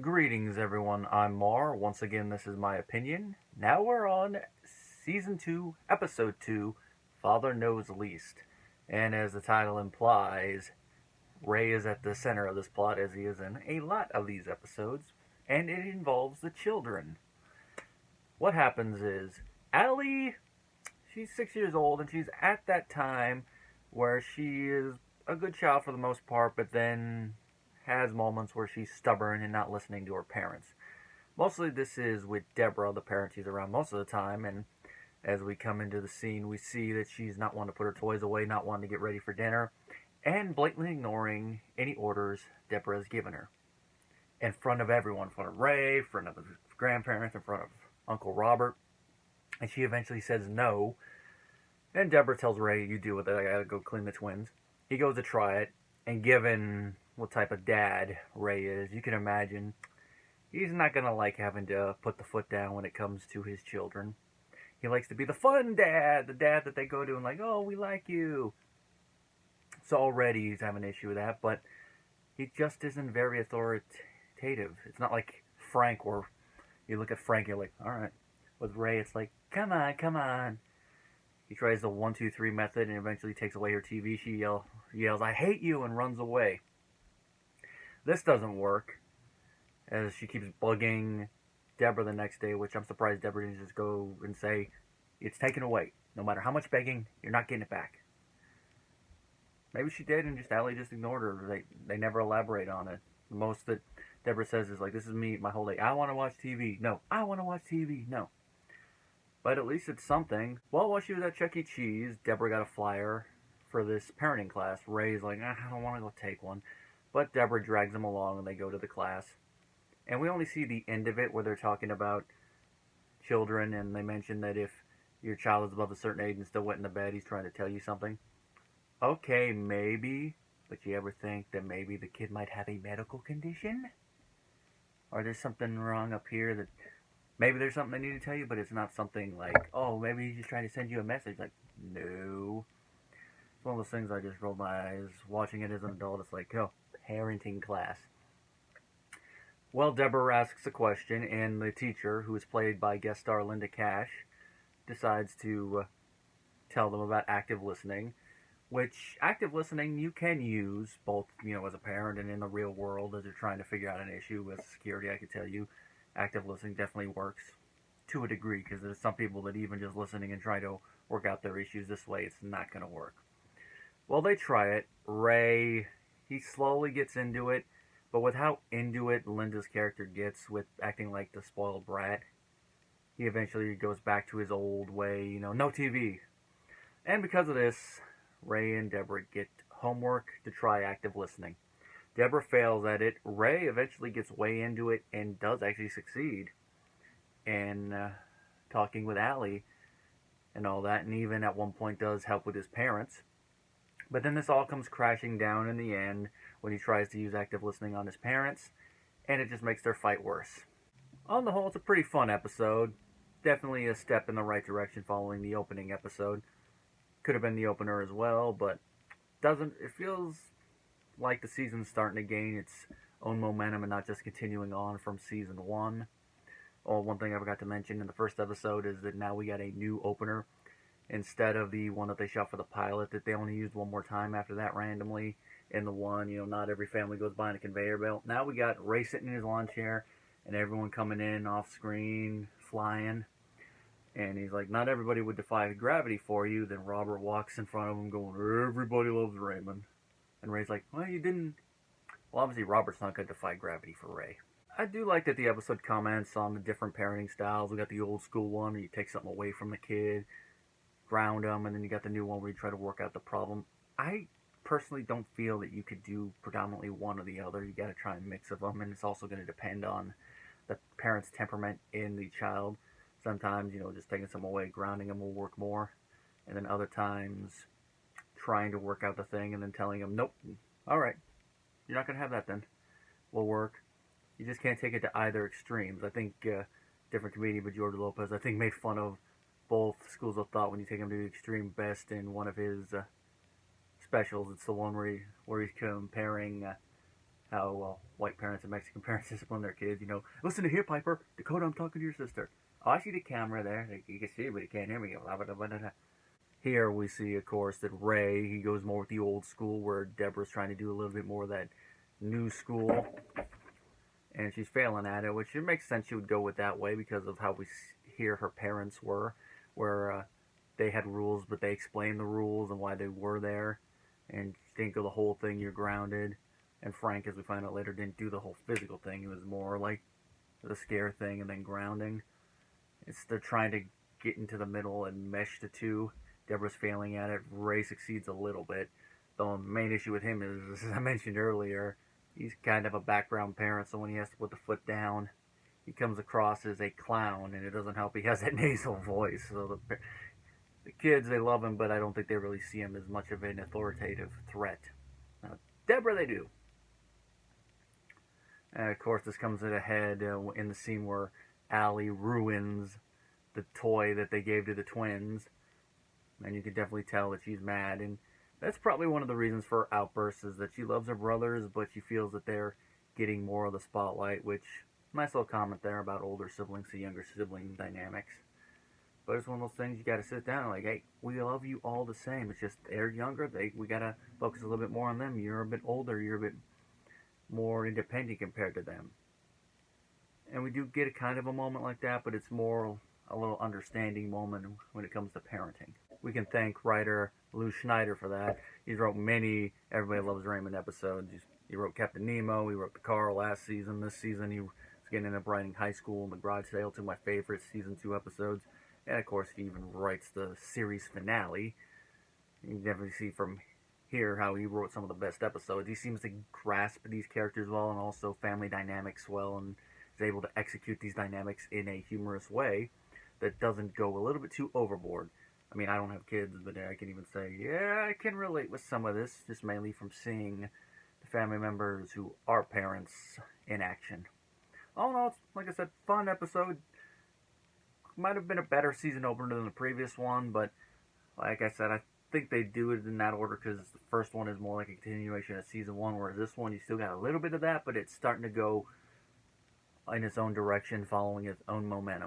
Greetings, everyone. I'm Mar. Once again, this is my opinion. Now we're on Season 2, Episode 2, Father Knows Least. And as the title implies, Ray is at the center of this plot as he is in a lot of these episodes, and it involves the children. What happens is, Allie, she's 6 years old, and she's at that time where she is a good child for the most part, but then has moments where she's stubborn and not listening to her parents. Mostly this is with Debra, the parent she's around most of the time, and as we come into the scene, we see that she's not wanting to put her toys away, not wanting to get ready for dinner, and blatantly ignoring any orders Debra has given her. In front of everyone, in front of Ray, in front of his grandparents, in front of Uncle Robert, and she eventually says no, and Debra tells Ray, you deal with it, I gotta go clean the twins. He goes to try it, and given what type of dad Ray is, you can imagine he's not going to like having to put the foot down when it comes to his children. He likes to be the fun dad, the dad that they go to and like, oh, we like you. So already he's having an issue with that, but he just isn't very authoritative. It's not like Frank, where you look at Frank, you're like, all right. With Ray, it's like, come on, come on. He tries the 1-2-3 method and eventually takes away her TV. She yells, I hate you, and runs away. This doesn't work, as she keeps bugging Debra the next day, which I'm surprised Debra didn't just go and say, it's taken away. No matter how much begging, you're not getting it back. Maybe she did, and Allie just ignored her. They never elaborate on it. The most that Debra says is like, this is me my whole day. I want to watch TV. No. I want to watch TV. No. But at least it's something. Well, while she was at Chuck E. Cheese, Debra got a flyer for this parenting class. Ray's like, I don't want to go take one. But Debra drags them along and they go to the class. And we only see the end of it where they're talking about children, and they mention that if your child is above a certain age and still wet in the bed, he's trying to tell you something. Okay, maybe. But you ever think that maybe the kid might have a medical condition? Or there's something wrong up here that maybe there's something they need to tell you, but it's not something like, oh, maybe he's just trying to send you a message. Like, no. It's one of those things I just rolled my eyes watching it as an adult. It's like, oh, parenting class. Well, Debra asks a question, and the teacher, who is played by guest star Linda Cash, decides to tell them about active listening, which active listening you can use both, as a parent and in the real world as you're trying to figure out an issue with security. I can tell you, active listening definitely works to a degree, because there's some people that even just listening and trying to work out their issues this way, it's not going to work. Well, they try it. Ray, he slowly gets into it, but with how into it Linda's character gets with acting like the spoiled brat, he eventually goes back to his old way, no TV. And because of this, Ray and Debra get homework to try active listening. Debra fails at it. Ray eventually gets way into it and does actually succeed in talking with Allie and all that, and even at one point does help with his parents. But then this all comes crashing down in the end when he tries to use active listening on his parents, and it just makes their fight worse. On the whole, it's a pretty fun episode. Definitely a step in the right direction following the opening episode. Could have been the opener as well, but it feels like the season's starting to gain its own momentum and not just continuing on from season 1. Oh, one thing I forgot to mention in the first episode is that now we got a new opener. Instead of the one that they shot for the pilot that they only used one more time after that randomly in the one, not every family goes by in a conveyor belt. Now we got Ray sitting in his lawn chair and everyone coming in off screen, flying. And he's like, not everybody would defy gravity for you. Then Robert walks in front of him going, everybody loves Raymond. And Ray's like, well, you didn't. Well, obviously Robert's not going to defy gravity for Ray. I do like that the episode comments on the different parenting styles. We got the old school one where you take something away from the kid, ground them, and then you got the new one where you try to work out the problem. I personally don't feel that you could do predominantly one or the other. You got to try and mix of them, and it's also going to depend on the parent's temperament in the child. Sometimes, just taking some away, grounding them will work more, and then other times trying to work out the thing and then telling them, nope, all right, you're not going to have that then, will work. You just can't take it to either extremes. I think different comedian, but George Lopez, I think made fun of both schools of thought when you take him to the extreme best in one of his specials. It's the one where he's comparing how white parents and Mexican parents discipline their kids. Listen to here, Piper. Dakota, I'm talking to your sister. Oh, I see the camera there. Like, you can see it, but you can't hear me. Blah, blah, blah, blah, blah. Here we see, of course, that Ray, he goes more with the old school, where Deborah's trying to do a little bit more of that new school, and she's failing at it, which it makes sense she would go with that way because of how we hear her parents were, where they had rules, but they explained the rules and why they were there, and she didn't go the whole thing, you're grounded. And Frank, as we find out later, didn't do the whole physical thing. It was more like the scare thing and then grounding. They're trying to get into the middle and mesh the two. Deborah's failing at it. Ray succeeds a little bit. The main issue with him is, as I mentioned earlier, he's kind of a background parent, so when he has to put the foot down, he comes across as a clown, and it doesn't help he has that nasal voice. So the kids, they love him, but I don't think they really see him as much of an authoritative threat. Debra, they do. And of course, this comes at a head in the scene where Allie ruins the toy that they gave to the twins. And you can definitely tell that she's mad. And that's probably one of the reasons for her outbursts, is that she loves her brothers, but she feels that they're getting more of the spotlight, which, nice little comment there about older siblings to younger sibling dynamics. But it's one of those things you got to sit down and like, hey, we love you all the same. It's just they're younger. We got to focus a little bit more on them. You're a bit older. You're a bit more independent compared to them. And we do get a kind of a moment like that, but it's more a little understanding moment when it comes to parenting. We can thank writer Lou Schneider for that. He's wrote many Everybody Loves Raymond episodes. He wrote Captain Nemo. He wrote The Carl last season. This season he was getting into writing High School and The Garage Sale, two of my favorite season 2 episodes. And of course he even writes the series finale. You can definitely see from here how he wrote some of the best episodes. He seems to grasp these characters well and also family dynamics well, and is able to execute these dynamics in a humorous way that doesn't go a little bit too overboard. I mean, I don't have kids, but I can even say, yeah, I can relate with some of this, just mainly from seeing the family members who are parents in action. All in all, it's, like I said, fun episode. Might have been a better season opener than the previous one, but like I said, I think they do it in that order because the first one is more like a continuation of season 1, whereas this one, you still got a little bit of that, but it's starting to go in its own direction, following its own momentum.